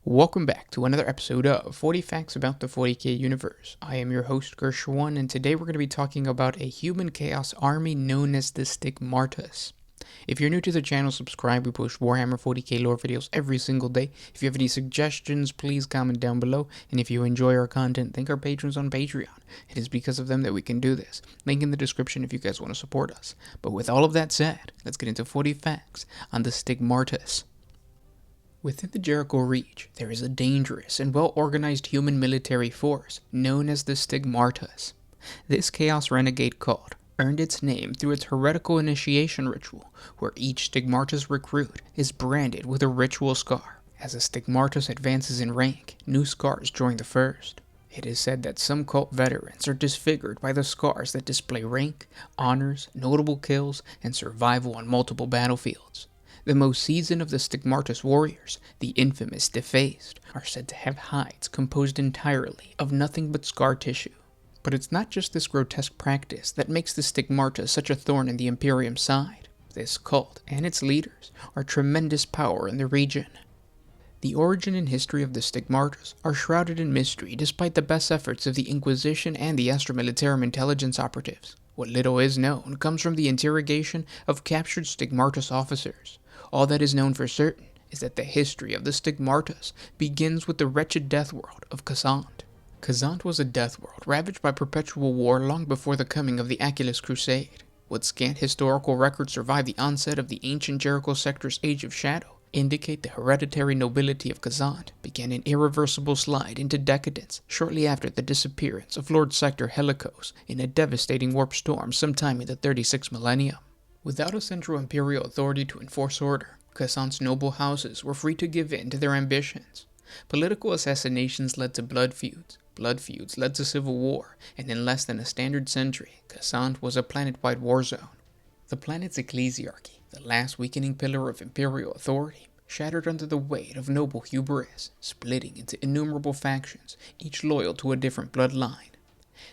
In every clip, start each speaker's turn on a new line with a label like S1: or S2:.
S1: Welcome back to another episode of 40 Facts About the 40K Universe. I am your host, Gershwan, and today we're going to be talking about a human chaos army known as the Stigmatus. If you're new to the channel, subscribe. We post Warhammer 40K lore videos every single day. If you have any suggestions, please comment down below. And if you enjoy our content, thank our patrons on Patreon. It is because of them that we can do this. Link in the description if you guys want to support us. But with all of that said, let's get into 40 facts on the Stigmatus. Within the Jericho Reach, there is a dangerous and well-organized human military force known as the Stigmatus. This Chaos Renegade cult earned its name through its heretical initiation ritual, where each Stigmatus recruit is branded with a ritual scar. As a Stigmatus advances in rank, new scars join the first. It is said that some cult veterans are disfigured by the scars that display rank, honors, notable kills, and survival on multiple battlefields. The most seasoned of the Stigmatus warriors, the infamous Defaced, are said to have hides composed entirely of nothing but scar tissue. But it's not just this grotesque practice that makes the Stigmatus such a thorn in the Imperium's side. This cult and its leaders are tremendous power in the region. The origin and history of the Stigmatus are shrouded in mystery despite the best efforts of the Inquisition and the Astra Militarum intelligence operatives. What little is known comes from the interrogation of captured Stigmatus officers. All that is known for certain is that the history of the Stigmatus begins with the wretched death world of Khazant. Khazant was a death world ravaged by perpetual war long before the coming of the Achilles Crusade. What scant historical records survive the onset of the ancient Jericho sector's Age of Shadow indicate the hereditary nobility of Khazant began an irreversible slide into decadence shortly after the disappearance of Lord Sector Helicos in a devastating warp storm sometime in the 36th millennium. Without a central imperial authority to enforce order, Khazant's noble houses were free to give in to their ambitions. Political assassinations led to blood feuds led to civil war, and in less than a standard century, Khazant was a planet-wide war zone. The planet's ecclesiarchy, the last weakening pillar of imperial authority, shattered under the weight of noble hubris, splitting into innumerable factions, each loyal to a different bloodline.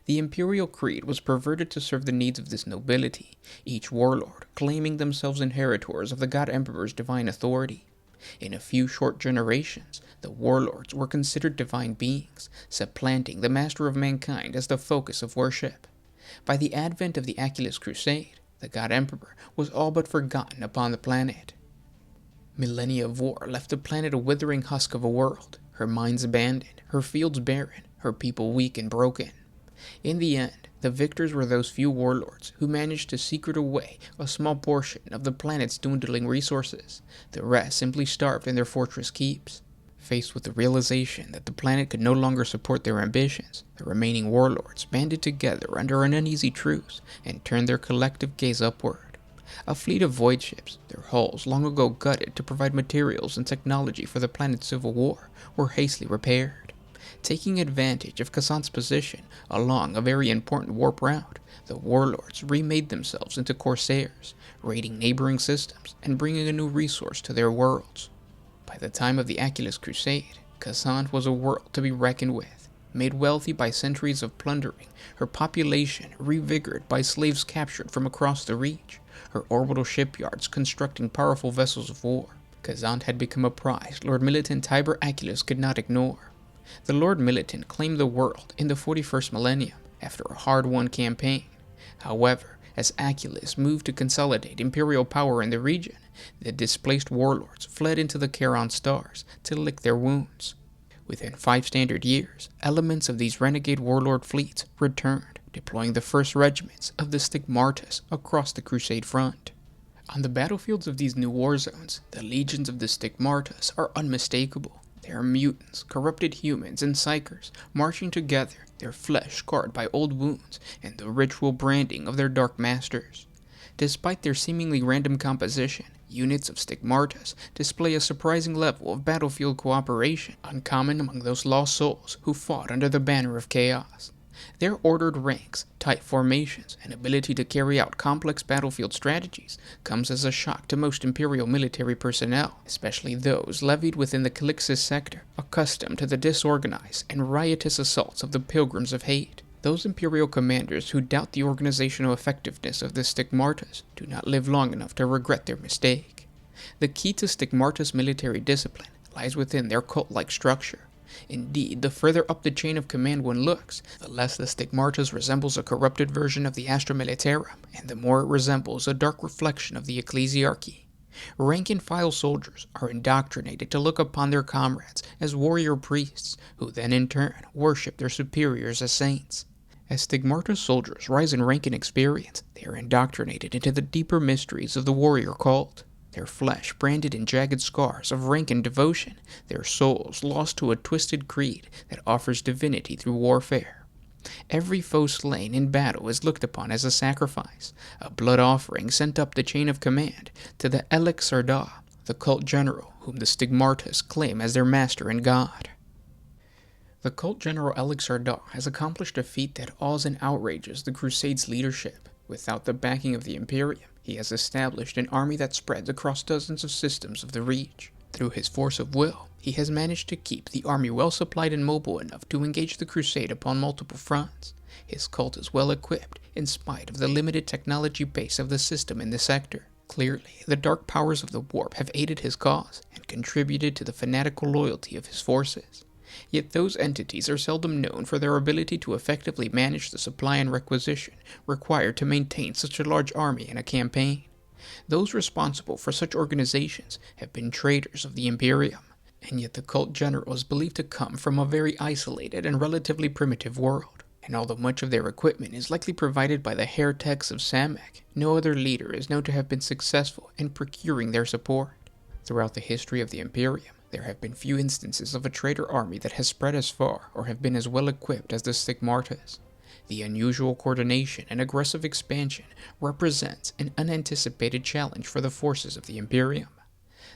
S1: The imperial creed was perverted to serve the needs of this nobility, each warlord claiming themselves inheritors of the God Emperor's divine authority. In a few short generations, the warlords were considered divine beings, supplanting the master of mankind as the focus of worship. By the advent of the Achilles Crusade, the God Emperor was all but forgotten upon the planet. Millennia of war left the planet a withering husk of a world, her mines abandoned, her fields barren, her people weak and broken. In the end, the victors were those few warlords who managed to secret away a small portion of the planet's dwindling resources. The rest simply starved in their fortress keeps. Faced with the realization that the planet could no longer support their ambitions, the remaining warlords banded together under an uneasy truce and turned their collective gaze upward. A fleet of void ships, their hulls long ago gutted to provide materials and technology for the planet's civil war, were hastily repaired. Taking advantage of Khazant's position along a very important warp route, the warlords remade themselves into corsairs, raiding neighboring systems and bringing a new resource to their worlds. By the time of the Achilles Crusade, Khazant was a world to be reckoned with. Made wealthy by centuries of plundering, her population revigored by slaves captured from across the Reach, her orbital shipyards constructing powerful vessels of war, Khazant had become a prize Lord Militant Tiber Achilles could not ignore. The Lord Militant claimed the world in the 41st millennium after a hard-won campaign. However, as Achilles moved to consolidate imperial power in the region, the displaced warlords fled into the Charon stars to lick their wounds. Within 5 standard years, elements of these renegade warlord fleets returned, deploying the first regiments of the Stigmatus across the Crusade front. On the battlefields of these new war zones, the legions of the Stigmatus are unmistakable. They are mutants, corrupted humans, and psychers, marching together, their flesh scarred by old wounds and the ritual branding of their dark masters. Despite their seemingly random composition, units of Stigmatus display a surprising level of battlefield cooperation, uncommon among those lost souls who fought under the banner of chaos. Their ordered ranks, tight formations, and ability to carry out complex battlefield strategies comes as a shock to most Imperial military personnel, especially those levied within the Calixis sector, accustomed to the disorganized and riotous assaults of the Pilgrims of Hate. Those Imperial commanders who doubt the organizational effectiveness of the Stigmatus do not live long enough to regret their mistake. The key to Stigmatus military discipline lies within their cult-like structure. Indeed, the further up the chain of command one looks, the less the Stigmatus resembles a corrupted version of the Astra Militarum, and the more it resembles a dark reflection of the ecclesiarchy. Rank-and-file soldiers are indoctrinated to look upon their comrades as warrior priests, who then in turn worship their superiors as saints. As Stigmatus soldiers rise in rank and experience, they are indoctrinated into the deeper mysteries of the warrior cult. Their flesh branded in jagged scars of rank and devotion, their souls lost to a twisted creed that offers divinity through warfare. Every foe slain in battle is looked upon as a sacrifice, a blood offering sent up the chain of command to the Elixirda, the cult general whom the Stigmatus claim as their master and god. The cult general Elixirda has accomplished a feat that awes and outrages the Crusades' leadership. Without the backing of the Imperium, he has established an army that spreads across dozens of systems of the Reach. Through his force of will, he has managed to keep the army well supplied and mobile enough to engage the Crusade upon multiple fronts. His cult is well equipped, in spite of the limited technology base of the system in the sector. Clearly, the dark powers of the warp have aided his cause, and contributed to the fanatical loyalty of his forces. Yet those entities are seldom known for their ability to effectively manage the supply and requisition required to maintain such a large army in a campaign. Those responsible for such organizations have been traitors of the Imperium, and yet the cult general is believed to come from a very isolated and relatively primitive world. And although much of their equipment is likely provided by the heretics of Samek, no other leader is known to have been successful in procuring their support. Throughout the history of the Imperium, there have been few instances of a traitor army that has spread as far or have been as well equipped as the Stigmatus. The unusual coordination and aggressive expansion represents an unanticipated challenge for the forces of the Imperium.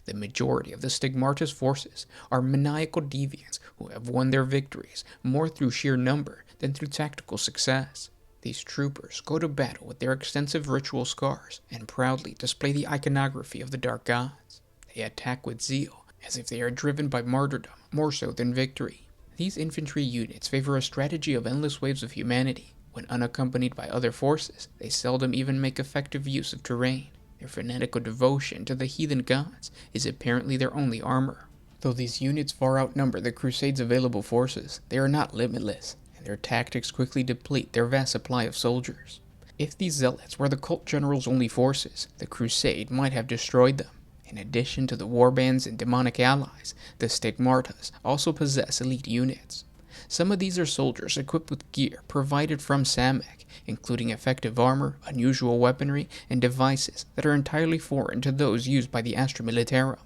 S1: The majority of the Stigmatus forces are maniacal deviants who have won their victories more through sheer number than through tactical success. These troopers go to battle with their extensive ritual scars and proudly display the iconography of the Dark Gods. They attack with zeal, as if they are driven by martyrdom more so than victory. These infantry units favor a strategy of endless waves of humanity. When unaccompanied by other forces, they seldom even make effective use of terrain. Their fanatical devotion to the heathen gods is apparently their only armor. Though these units far outnumber the Crusades' available forces, they are not limitless, and their tactics quickly deplete their vast supply of soldiers. If these zealots were the cult general's only forces, the Crusade might have destroyed them. In addition to the warbands and demonic allies, the Stigmatus also possess elite units. Some of these are soldiers equipped with gear provided from Samek, including effective armor, unusual weaponry, and devices that are entirely foreign to those used by the Astra Militarum.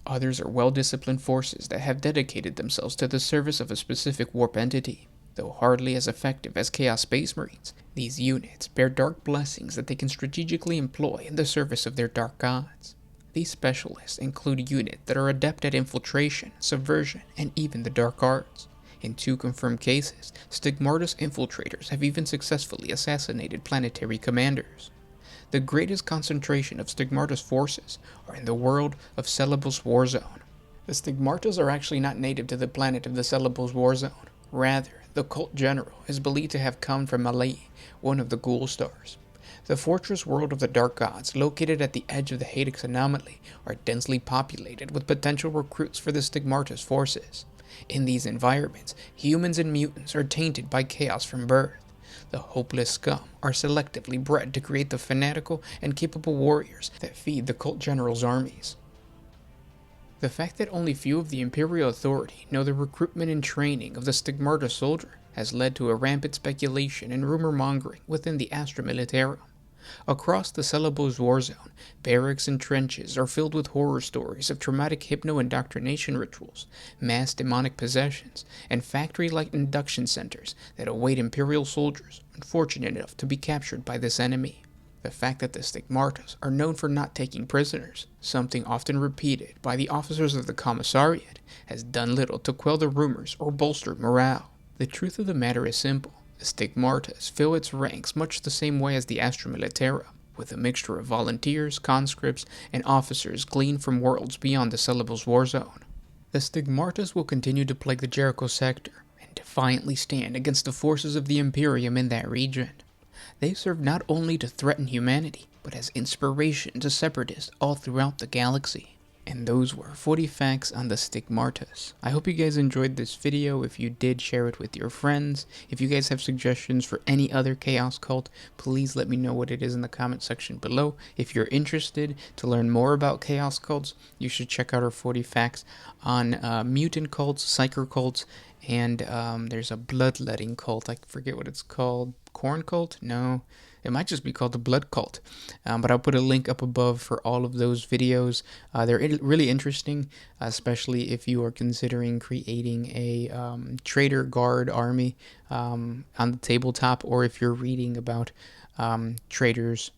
S1: Others are well-disciplined forces that have dedicated themselves to the service of a specific warp entity. Though hardly as effective as Chaos Space Marines, these units bear dark blessings that they can strategically employ in the service of their dark gods. These specialists include units that are adept at infiltration, subversion, and even the dark arts. In 2 confirmed cases, Stigmatus infiltrators have even successfully assassinated planetary commanders. The greatest concentration of Stigmatus forces are in the world of Celebos Warzone. The Stigmatus are actually not native to the planet of the Celebos Warzone. Rather, the cult general is believed to have come from Malay, one of the Ghoul stars. The fortress world of the Dark Gods, located at the edge of the Hadix anomaly, are densely populated with potential recruits for the Stigmatus forces. In these environments, humans and mutants are tainted by chaos from birth. The hopeless scum are selectively bred to create the fanatical and capable warriors that feed the cult general's armies. The fact that only few of the Imperial Authority know the recruitment and training of the Stigmatus soldier has led to a rampant speculation and rumor-mongering within the Astra Militarum. Across the Celebos Warzone, barracks and trenches are filled with horror stories of traumatic hypno-indoctrination rituals, mass demonic possessions, and factory-like induction centers that await Imperial soldiers unfortunate enough to be captured by this enemy. The fact that the Stigmatus are known for not taking prisoners, something often repeated by the officers of the Commissariat, has done little to quell the rumors or bolster morale. The truth of the matter is simple. The Stigmatus fill its ranks much the same way as the Astra Militarum, with a mixture of volunteers, conscripts, and officers gleaned from worlds beyond the Celebos Warzone. The Stigmatus will continue to plague the Jericho sector, and defiantly stand against the forces of the Imperium in that region. They serve not only to threaten humanity, but as inspiration to separatists all throughout the galaxy. And those were 40 facts on the Stigmatus. I hope you guys enjoyed this video. If you did, share it with your friends. If you guys have suggestions for any other chaos cult, please let me know what it is in the comment section below. If you're interested to learn more about chaos cults, you should check out our 40 facts on mutant cults, psyker cults, and there's a bloodletting cult. I forget what it's called. Corn cult? No. It might just be called the Blood Cult, but I'll put a link up above for all of those videos. They're really interesting, especially if you are considering creating a traitor guard army on the tabletop, or if you're reading about traitors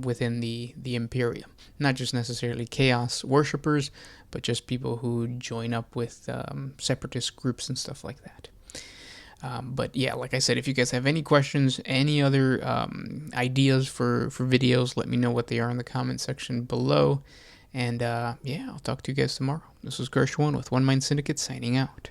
S1: within the Imperium. Not just necessarily chaos worshippers, but just people who join up with separatist groups and stuff like that. But yeah, like I said, if you guys have any questions, any other ideas for videos, let me know what they are in the comment section below. And yeah, I'll talk to you guys tomorrow. This was Gershwin with One Mind Syndicate signing out.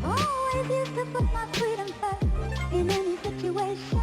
S2: Always used to put my freedom first in any situation.